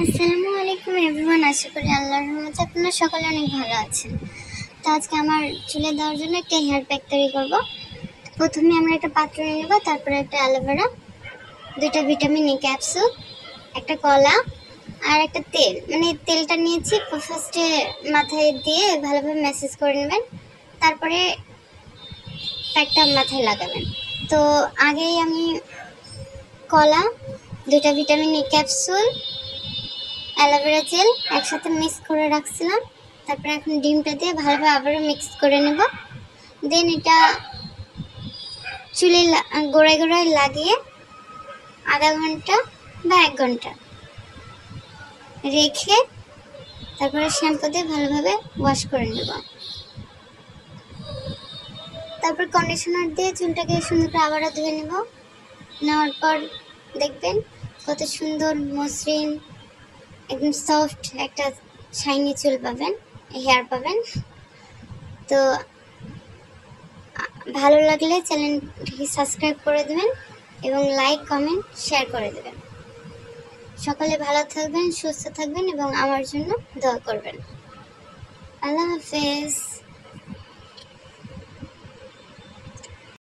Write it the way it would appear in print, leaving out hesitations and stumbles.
আসসালামু আলাইকুম এভরিওয়ান, আশা করি আল্লাহর রহমতে আপনারা সকলে অনেক ভালো আছেন। তো আজকে আমার চুলে দেওয়ার জন্য একটা হেয়ার প্যাক তৈরি করব। প্রথমে আমরা একটা পাত্র নিয়ে নেব, তারপরে একটা অ্যালোভেরা, দুইটা ভিটামিন ই ক্যাপসুল, একটা কলা আর একটা তেল। মানে তেলটা নিয়েছি, ফার্স্টে মাথায় দিয়ে ভালোভাবে ম্যাসেজ করে নেবেন, তারপরে প্যাকটা মাথায় লাগাবেন। তো আগেই আমি কলা, দুইটা vitamin E capsule, aloe vera gel একসাথে মিক্স করে রাখছিলাম। তারপরে এখন ডিমটা দিয়ে ভালোভাবে আবারও মিক্স করে নেব। দেন এটা চুলে গোড়ায় গোড়ায় লাগিয়ে আধা ঘন্টা বা 1 ঘন্টা রেখে তারপরে শ্যাম্পু দিয়ে ভালোভাবে ওয়াশ করে নেব। তারপর কন্ডিশনার দিয়ে চুলটাকে সুন্দর করে আবারও ধুয়ে নেব। নেওয়ার পর দেখবেন কত সুন্দর মসৃণ, একদম সফট একটা শাইনি চুল পাবেন, হেয়ার পাবেন। তো ভালো লাগলে চ্যানেলটি সাবস্ক্রাইব করে দেবেন এবং লাইক, কমেন্ট, শেয়ার করে দেবেন। সকলে ভালো থাকবেন, সুস্থ থাকবেন এবং আমার জন্য দোয়া করবেন। আল্লাহ হাফেজ।